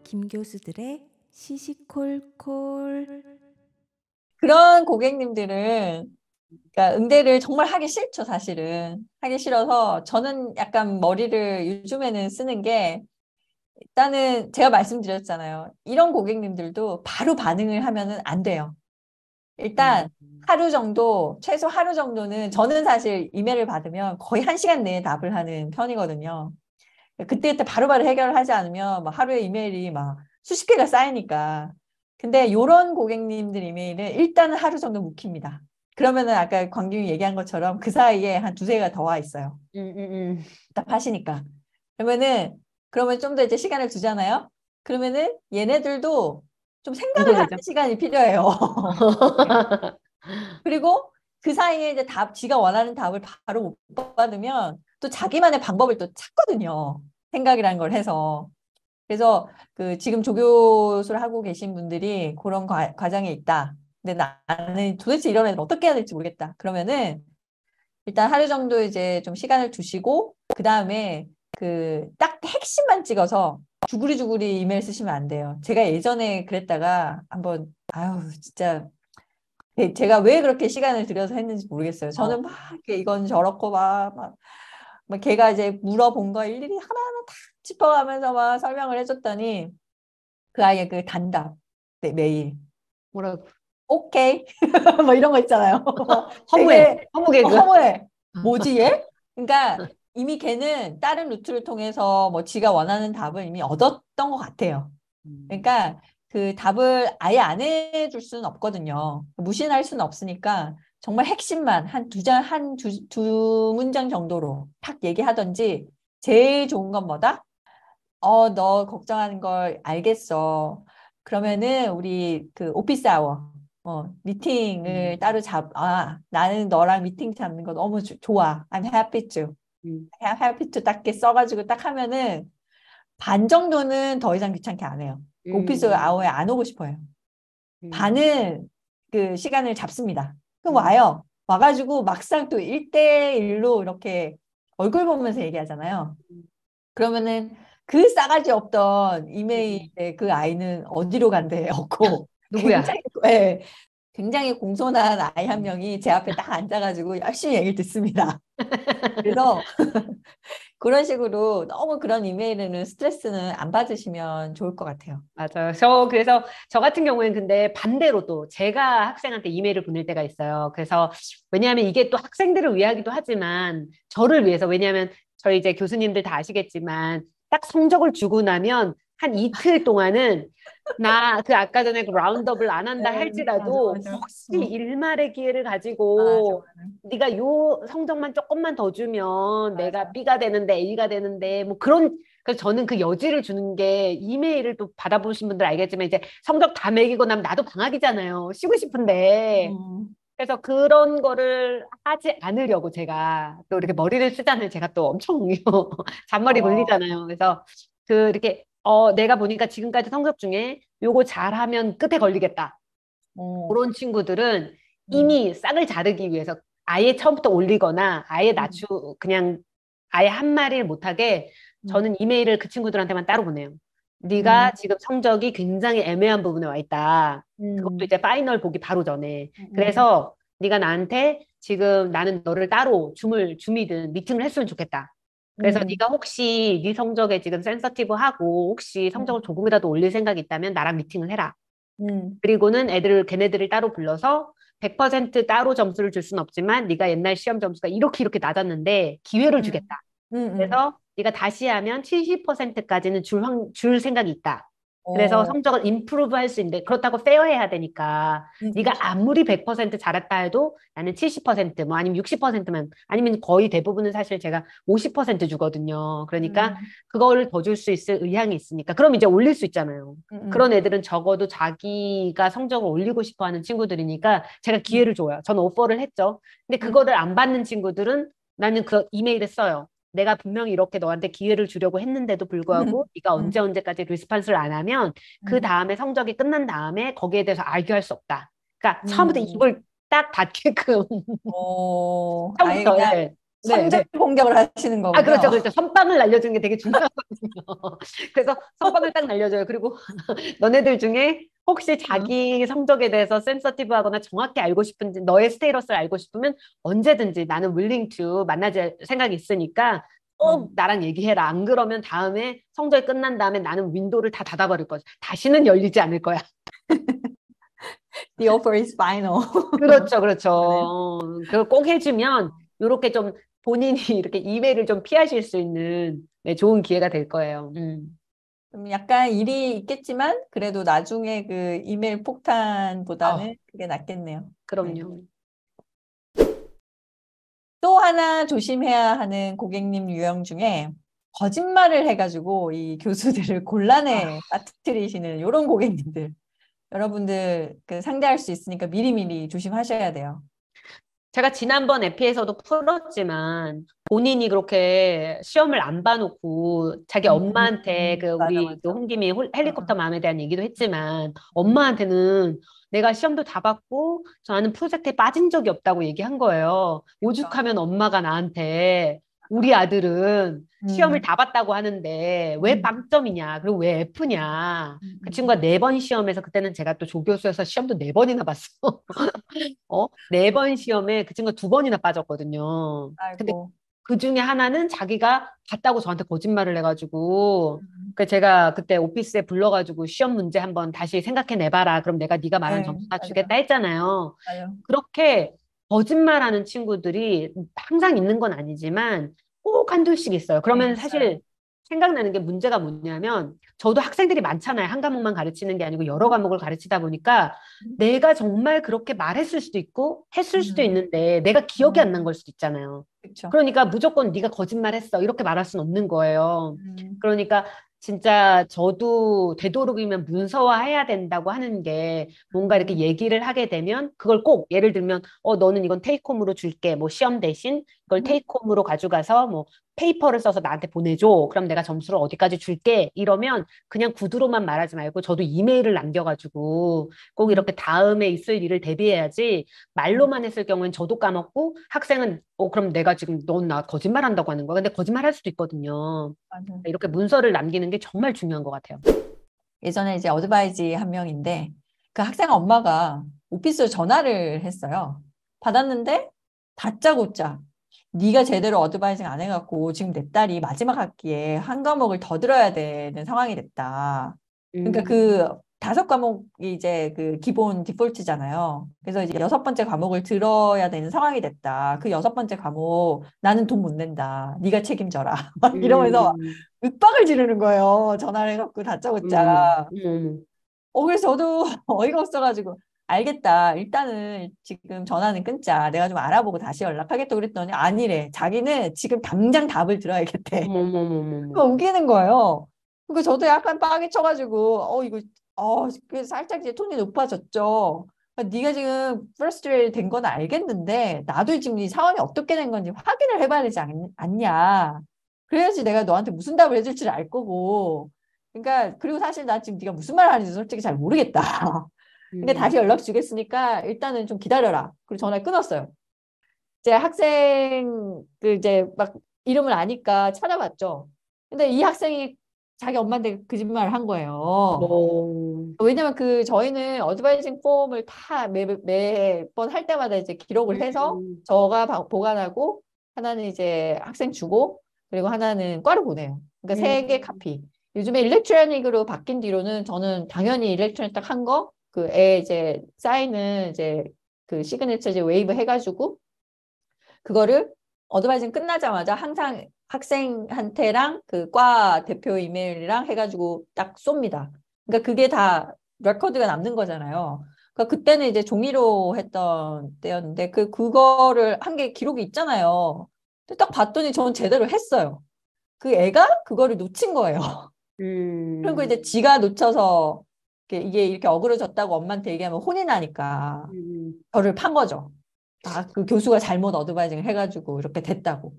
김교수들의 시시콜콜. 그런 고객님들은 그러니까 응대를 정말 하기 싫죠, 사실은. 하기 싫어서 저는 약간 머리를 요즘에는 쓰는 게 일단은 제가 말씀드렸잖아요. 이런 고객님들도 바로 반응을 하면은 안 돼요. 일단 하루 정도, 최소 하루 정도는 저는 사실 이메일을 받으면 거의 1시간 내에 답을 하는 편이거든요. 그때그때 바로바로 해결을 하지 않으면 막 하루에 이메일이 막 수십 개가 쌓이니까. 근데 요런 고객님들 이메일은 일단은 하루 정도 묵힙니다. 그러면은 아까 광규이 얘기한 것처럼 그 사이에 한 두세 개가 더 와 있어요. 답하시니까. 그러면 좀 더 이제 시간을 두잖아요. 그러면은 얘네들도 좀 생각을 하는 궁금해져. 시간이 필요해요. 그리고 그 사이에 이제 지가 원하는 답을 바로 못 받으면 또 자기만의 방법을 또 찾거든요. 생각이라는 걸 해서. 그래서 그 지금 조교수를 하고 계신 분들이 그런 과정에 있다. 근데 나는 도대체 이런 애들 어떻게 해야 될지 모르겠다. 그러면은 일단 하루 정도 이제 좀 시간을 두시고 그 다음에 그 딱 핵심만 찍어서 주구리주구리 이메일 쓰시면 안 돼요. 제가 예전에 그랬다가 한번 아유 진짜 제가 왜 그렇게 시간을 들여서 했는지 모르겠어요. 저는 막 이건 저렇고 막 걔가 이제 물어본 거 일일이 하나하나 다 짚어가면서 막 설명을 해줬더니 그 아이의 그 단답 네, 메일 뭐라고? 오케이 뭐 이런 거 있잖아요. 허무해. 되게 허무 개그. 허무해. 뭐지 얘? 그러니까 이미 걔는 다른 루트를 통해서 뭐 지가 원하는 답을 이미 얻었던 것 같아요. 그러니까 그 답을 아예 안 해줄 수는 없거든요. 무신할 수는 없으니까 정말 핵심만 두 문장 정도로 탁 얘기하던지 제일 좋은 건 뭐다? 너 걱정하는 걸 알겠어. 그러면은 우리 그 오피스 아워, 미팅을 따로 나는 너랑 미팅 잡는 거 너무 좋아. I'm happy to. I'm happy to 딱 이렇게 써가지고 딱 하면은 반 정도는 더 이상 귀찮게 안 해요. 그 오피스 아워에 안 오고 싶어요. 반은 그 시간을 잡습니다. 그럼 와요. 와가지고 막상 또 1대1로 이렇게 얼굴 보면서 얘기하잖아요. 그러면은 그 싸가지 없던 이메일에 그 아이는 어디로 간대 없고 누구야? 예, 굉장히 공손한 아이 한 명이 제 앞에 딱 앉아가지고 열심히 얘기를 듣습니다. 그래서 그런 식으로 너무 그런 이메일에는 스트레스는 안 받으시면 좋을 것 같아요. 맞아요. 그래서 저 같은 경우에는 근데 반대로 또 제가 학생한테 이메일을 보낼 때가 있어요. 그래서 왜냐하면 이게 또 학생들을 위하기도 하지만 저를 위해서 왜냐하면 저희 이제 교수님들 다 아시겠지만 딱 성적을 주고 나면 한 이틀 동안은 나 그 아까 전에 그 라운드업을 안 한다 네, 맞아, 할지라도 맞아. 혹시 일말의 기회를 맞아, 가지고 네가 요 성적만 조금만 더 주면 내가 맞아. B가 되는데 A가 되는데 뭐 그런 그래서 저는 그 여지를 주는 게 이메일을 또 받아보신 분들 알겠지만 이제 성적 다 매기고 나면 나도 방학이잖아요. 쉬고 싶은데. 그래서 그런 거를 하지 않으려고 제가 또 이렇게 머리를 쓰잖아요. 제가 또 엄청 잔머리 어, 굴리잖아요. 그래서 그 이렇게 내가 보니까 지금까지 성적 중에 요거 잘하면 끝에 걸리겠다. 어, 그런 친구들은 음, 이미 싹을 자르기 위해서 아예 처음부터 올리거나 아예 음, 그냥 아예 한 마리를 못하게 음, 저는 이메일을 그 친구들한테만 따로 보내요. 음, 네가 지금 성적이 굉장히 애매한 부분에 와 있다. 그것도 음, 이제 파이널 보기 바로 전에. 음, 그래서 네가 나한테 지금 나는 너를 따로 줌이든 미팅을 했으면 좋겠다. 그래서 음, 네가 혹시 네 성적에 지금 센서티브하고 혹시 음, 성적을 조금이라도 올릴 생각이 있다면 나랑 미팅을 해라. 음, 그리고는 걔네들을 따로 불러서 100% 따로 점수를 줄 수는 없지만 네가 옛날 시험 점수가 이렇게 낮았는데 기회를 주겠다. 음. 그래서 네가 다시 하면 70%까지는 줄 생각이 있다. 그래서 어, 성적을 임프루브 할 수 있는데 그렇다고 페어해야 되니까 네가 그치. 아무리 100% 잘했다 해도 나는 70%뭐 아니면 60%면 아니면 거의 대부분은 사실 제가 50% 주거든요. 그러니까 음, 그거를 더 줄 수 있을 의향이 있으니까 그럼 이제 올릴 수 있잖아요. 음, 그런 애들은 적어도 자기가 성적을 올리고 싶어 하는 친구들이니까 제가 음, 기회를 줘요. 저는 오퍼를 했죠. 근데 음, 그거를 안 받는 친구들은 나는 그 이메일에 써요. 내가 분명히 이렇게 너한테 기회를 주려고 했는데도 불구하고 네가 음, 언제까지 리스판스를 안 하면 그 음, 다음에 성적이 끝난 다음에 거기에 대해서 알교할 수 없다. 그러니까 처음부터 음. 이걸 딱 받게끔 아예 처음부터 그냥 예. 네, 선제 네. 공격을 하시는 아, 거군요. 그렇죠, 그렇죠. 선빵을 날려주는 게 되게 중요하거든요. 그래서 선빵을 딱 날려줘요. 그리고 너네들 중에 혹시 음, 자기 성적에 대해서 센서티브하거나 정확히 알고 싶은지, 너의 스테이러스를 알고 싶으면 언제든지 나는 willing to 만나줄 생각이 있으니까 꼭 음. 나랑 얘기해라. 안 그러면 다음에 성적이 끝난 다음에 나는 윈도우를 다 닫아버릴 거지. 다시는 열리지 않을 거야. The offer is final. 그렇죠, 그렇죠. 그러네요. 그걸 꼭 해주면 이렇게 좀 본인이 이렇게 이메일을 좀 피하실 수 있는 네, 좋은 기회가 될 거예요. 좀 약간 일이 있겠지만 그래도 나중에 그 이메일 어, 폭탄보다는 그게 낫겠네요. 네. 그럼요. 또 하나 조심해야 하는 고객님 유형 중에 거짓말을 해가지고 이 교수들을 아, 곤란에 빠뜨리시는 이런 고객님들. 여러분들 그 상대할 수 있으니까 미리미리 조심하셔야 돼요. 제가 지난번 에피에서도 풀었지만 본인이 그렇게 시험을 안 봐놓고 자기 엄마한테 그 맞아, 우리 그 맞아. 홍김이 헬리콥터 어, 맘에 대한 얘기도 했지만 엄마한테는 내가 시험도 다 봤고 저는 프로젝트에 빠진 적이 없다고 얘기한 거예요. 그쵸. 오죽하면 엄마가 나한테 우리 아들은 시험을 음, 다 봤다고 하는데 왜 음, 빵점이냐 그리고 왜 F냐 음, 그 음. 친구가 4번 시험에서 그때는 제가 또 조교수여서 시험도 4번이나 봤어. 4번 시험에 그 친구가 2번이나 빠졌거든요. 근데 아이고. 그 중에 하나는 자기가 봤다고 저한테 거짓말을 해가지고 음, 그 제가 그때 오피스에 불러가지고 시험 문제 한번 다시 생각해 내봐라. 그럼 내가 네가 말한 네, 점수 다 맞아, 주겠다 했잖아요. 맞아. 그렇게 거짓말하는 친구들이 항상 있는 건 아니지만 꼭 한둘씩 있어요. 네, 그러면 있어요. 사실 생각나는 게 문제가 뭐냐면 저도 학생들이 많잖아요. 한 과목만 가르치는 게 아니고 여러 음, 과목을 가르치다 보니까 내가 정말 그렇게 말했을 수도 있고 했을 수도 음, 있는데 내가 기억이 안 난 음, 걸 수도 있잖아요. 그쵸. 그러니까 무조건 네가 거짓말했어 이렇게 말할 수는 없는 거예요. 음, 그러니까 진짜 저도 되도록이면 문서화해야 된다고 하는 게 뭔가 이렇게 음, 얘기를 하게 되면 그걸 꼭 예를 들면 너는 이건 테이크홈으로 줄게 뭐 시험 대신 이걸 음, 테이크홈으로 가져가서 뭐 페이퍼를 써서 나한테 보내줘. 그럼 내가 점수를 어디까지 줄게. 이러면 그냥 구두로만 말하지 말고 저도 이메일을 남겨가지고 꼭 음, 이렇게 다음에 있을 일을 대비해야지 음, 말로만 했을 경우엔 저도 까먹고 학생은 그럼 내가 지금 넌 나 거짓말한다고 하는 거야. 근데 거짓말할 수도 있거든요. 맞아. 이렇게 문서를 남기는 게 정말 중요한 것 같아요. 예전에 이제 어드바이지 한 명인데 그 학생 엄마가 오피스로 전화를 했어요. 받았는데 다짜고짜 네가 제대로 어드바이징 안 해갖고 지금 내 딸이 마지막 학기에 한 과목을 더 들어야 되는 상황이 됐다. 그러니까 음, 그 5과목이 이제 그 기본 디폴트잖아요. 그래서 이제 6번째 과목을 들어야 되는 상황이 됐다. 그 6번째 과목 나는 돈 못 낸다. 네가 책임져라. 막 이러면서 음, 윽박을 지르는 거예요. 전화를 해갖고 다짜고짜. 음. 그래서 저도 어이가 없어가지고 알겠다. 일단은 지금 전화는 끊자. 내가 좀 알아보고 다시 연락하겠다 그랬더니 아니래. 자기는 지금 당장 답을 들어야겠대. 어머머머머머. 웃기는 거예요. 그리고 저도 약간 빠개 쳐가지고 이거 그래서 살짝 이제 톤이 높아졌죠. 그러니까 네가 지금 frustrated 된 건 알겠는데 나도 지금 이 상황이 어떻게 된 건지 확인을 해봐야 되지 않냐. 그래야지 내가 너한테 무슨 답을 해줄지를 알 거고. 그러니까 그리고 사실 나 지금 네가 무슨 말 하는지 솔직히 잘 모르겠다. 근데 다시 음, 연락 주겠으니까 일단은 좀 기다려라. 그리고 전화를 끊었어요. 이제 학생 그 이제 막 이름을 아니까 찾아봤죠. 근데 이 학생이 자기 엄마한테 거짓말을 한 거예요. 뭐, 왜냐면 그 저희는 어드바이징 폼을 다 매번 할 때마다 이제 기록을 해서 음, 저가 보관하고 하나는 이제 학생 주고 그리고 하나는 과로 보내요. 그러니까 세 개 음, 카피. 요즘에 일렉트로닉으로 바뀐 뒤로는 저는 당연히 일렉트로닉 딱 한 거, 그 애 이제 사인은 이제 그 시그니처 이제 웨이브 해가지고 그거를 어드바이징 끝나자마자 항상 학생한테랑 그 과 대표 이메일이랑 해가지고 딱 쏩니다. 그러니까 그게 다 레코드가 남는 거잖아요. 그러니까 그때는 이제 종이로 했던 때였는데 그거를 한 게 기록이 있잖아요. 근데 딱 봤더니 저는 제대로 했어요. 그 애가 그거를 놓친 거예요. 그리고 음, 이제 지가 놓쳐서 이게 이렇게 어그러졌다고 엄마한테 얘기하면 혼이 나니까 음, 저를 판 거죠. 그 교수가 잘못 어드바이징 해가지고 이렇게 됐다고.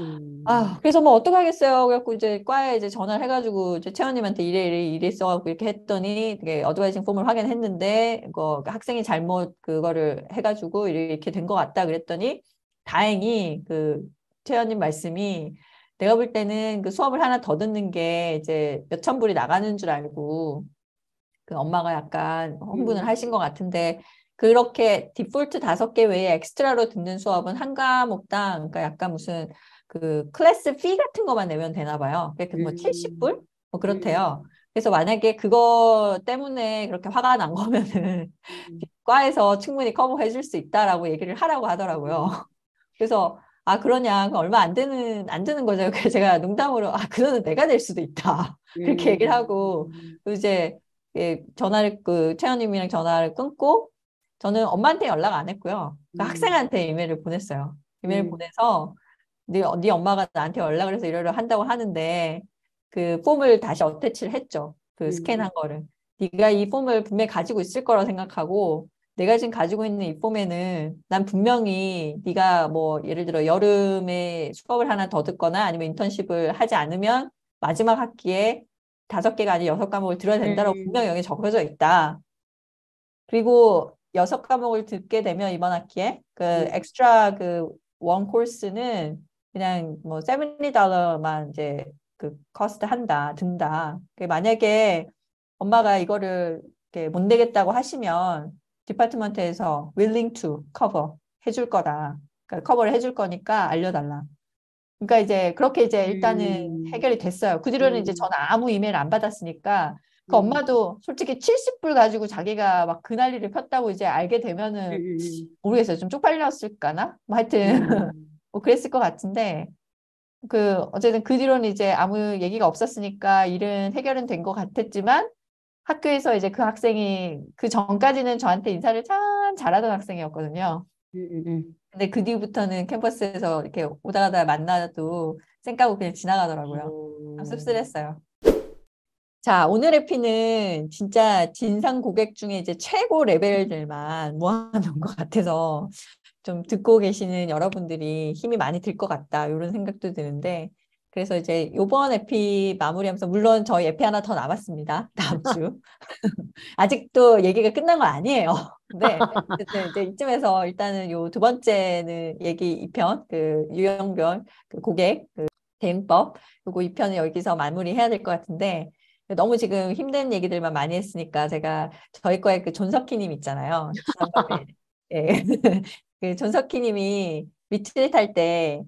음, 그래서 뭐 어떡하겠어요. 그래갖고 이제 과에 이제 전화를 해가지고 이제 채원님한테 이래 써갖고 이렇게 했더니 그게 어드바이징 폼을 확인했는데 그 학생이 잘못 그거를 해가지고 이렇게 된 것 같다 그랬더니 다행히 그 최연님 말씀이 내가 볼 때는 그 수업을 하나 더 듣는 게 이제 몇천 불이 나가는 줄 알고 그 엄마가 약간 흥분을 하신 것 같은데 그렇게 디폴트 5개 외에 엑스트라로 듣는 수업은 한 과목당 그러니까 약간 무슨 그 클래스 피 같은 것만 내면 되나 봐요. 그러니까 뭐 70불? 뭐 그렇대요. 그래서 만약에 그거 때문에 그렇게 화가 난 거면은 과에서 충분히 커버해 줄 수 있다라고 얘기를 하라고 하더라고요. 그래서 아 그러냐 그럼 얼마 안 드는 거죠. 그래서 제가 농담으로 아 그거는 내가 낼 수도 있다 그렇게 얘기를 하고 이제 전화를 그 최현님이랑 전화를 끊고 저는 엄마한테 연락 안 했고요. 그 학생한테 이메일을 보냈어요. 이메일 보내서 네 엄마가 나한테 연락을 해서 이러이러 한다고 하는데 그 폼을 다시 어태치를 했죠. 그 스캔한 거를. 네가 이 폼을 분명히 가지고 있을 거라고 생각하고 내가 지금 가지고 있는 이 폼에는 난 분명히 네가 뭐 예를 들어 여름에 수업을 하나 더 듣거나 아니면 인턴십을 하지 않으면 마지막 학기에 5개가 아니라 6과목을 들어야 된다고 분명히 여기 적혀져 있다. 그리고 6과목을 듣게 되면 이번 학기에 그 엑스트라 그 원 코스는 그냥 뭐 $70만 이제 그 커스트 든다. 만약에 엄마가 이거를 이렇게 못 내겠다고 하시면 디파트먼트에서 willing to cover 해줄 거다. 그러니까 커버를 해줄 거니까 알려달라. 그러니까 이제 그렇게 이제 일단은 해결이 됐어요. 그 뒤로는 이제 저는 아무 이메일 안 받았으니까 그 엄마도 솔직히 70불 가지고 자기가 막 그 난리를 폈다고 이제 알게 되면은 모르겠어요. 좀 쪽팔렸을까나? 뭐 하여튼 뭐 그랬을 것 같은데 그 어쨌든 그 뒤로는 이제 아무 얘기가 없었으니까 일은 해결은 된 것 같았지만 학교에서 이제 그 학생이 그 전까지는 저한테 인사를 참 잘하던 학생이었거든요. 근데 그 뒤부터는 캠퍼스에서 이렇게 오다 가다 만나도 쌩까고 그냥 지나가더라고요. 참 씁쓸했어요. 자, 오늘의 피는 진짜 진상 고객 중에 이제 최고 레벨들만 모아놓은 것 같아서 좀 듣고 계시는 여러분들이 힘이 많이 들 것 같다. 이런 생각도 드는데 그래서 이제 요번 에피 마무리하면서 물론 저희 에피 하나 더 남았습니다. 다음 주. 아직도 얘기가 끝난 건 아니에요. 근데 어쨌든 이제 이쯤에서 일단은 요 두 번째는 얘기 2편 그 유형별 그 고객 그 대응법 요거 2편을 여기서 마무리해야 될 것 같은데 너무 지금 힘든 얘기들만 많이 했으니까 제가 저희 과에 그 존석희님 있잖아요. 지난번에 예. 그 존석희님이 리트릿 할때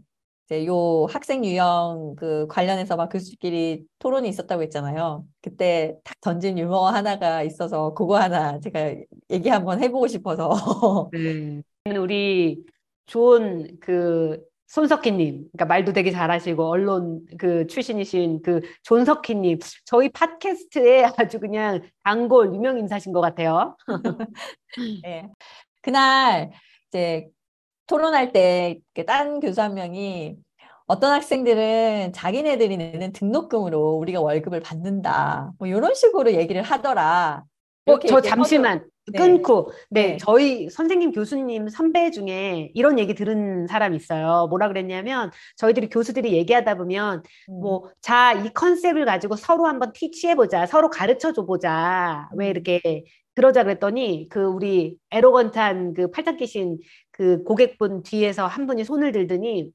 이제 요 학생 유형 그 관련해서 막 교수끼리 토론이 있었다고 했잖아요. 그때 탁 던진 유머 하나가 있어서 그거 하나 제가 얘기 한번 해보고 싶어서. 네. 우리 좋은 그 손석희님, 그러니까 말도 되게 잘하시고 언론 그 출신이신 그 존석희님, 저희 팟캐스트에 아주 그냥 단골 유명 인사신 것 같아요. 네. 그날 이제 토론할 때 딴 교수 한 명이 어떤 학생들은 자기네들이 내는 등록금으로 우리가 월급을 받는다. 뭐 이런 식으로 얘기를 하더라. 이렇게 저 얘기를 잠시만 네. 끊고 네. 저희 선생님 교수님 선배 중에 이런 얘기 들은 사람이 있어요. 뭐라 그랬냐면 저희들이 교수들이 얘기하다 보면 뭐 자, 이 컨셉을 가지고 서로 한번 티치해보자. 서로 가르쳐줘보자. 왜 이렇게 그러자 그랬더니 그 우리 에로건트한 그 팔짱 끼신 그 고객분 뒤에서 한 분이 손을 들더니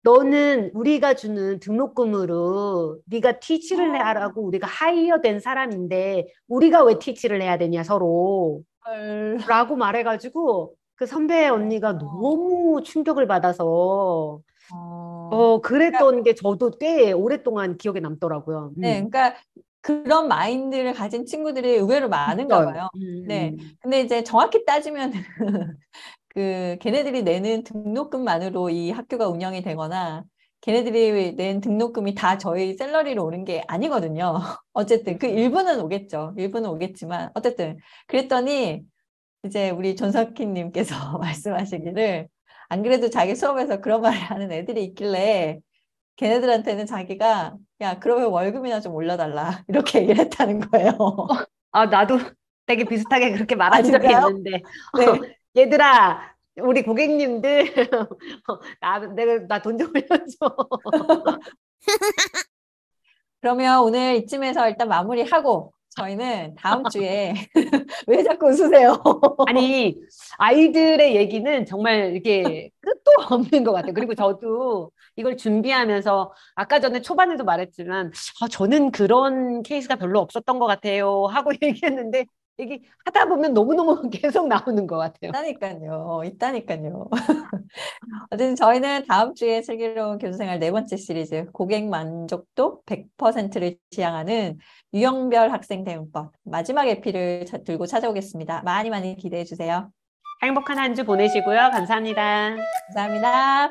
너는 우리가 주는 등록금으로 네가 티치를 하라고 우리가 하이어된 사람인데 우리가 왜 티치를 해야 되냐 서로 라고 말해가지고 그 선배 언니가 너무 충격을 받아서 그랬던 게 저도 꽤 오랫동안 기억에 남더라고요. 네, 그러니까 그런 마인드를 가진 친구들이 의외로 많은가 봐요. 네, 근데 이제 정확히 따지면 그 걔네들이 내는 등록금만으로 이 학교가 운영이 되거나 걔네들이 낸 등록금이 다 저희 샐러리로 오는 게 아니거든요. 어쨌든 그 일부는 오겠죠. 일부는 오겠지만 어쨌든 그랬더니 이제 우리 존석희님께서 말씀하시기를 안 그래도 자기 수업에서 그런 말을 하는 애들이 있길래 걔네들한테는 자기가 야 그러면 월급이나 좀 올려달라 이렇게 얘기를 했다는 거예요. 아 나도 되게 비슷하게 그렇게 말한 적이 진짜요? 있는데 네. 얘들아 우리 고객님들 나 돈 좀 올려줘. 그러면 오늘 이쯤에서 일단 마무리하고 저희는 다음 주에 왜 자꾸 웃으세요? 아니 아이들의 얘기는 정말 이렇게 또 없는 것 같아요. 그리고 저도 이걸 준비하면서 아까 전에 초반에도 말했지만 저는 그런 케이스가 별로 없었던 것 같아요 하고 얘기했는데 이게 하다 보면 너무너무 계속 나오는 것 같아요. 있다니까요. 있다니까요. 어쨌든 저희는 다음 주에 슬기로운 교수생활 네 번째 시리즈 고객 만족도 100%를 지향하는 유형별 학생 대응법 마지막 에피를 들고 찾아오겠습니다. 많이 많이 기대해 주세요. 행복한 한 주 보내시고요. 감사합니다. 감사합니다.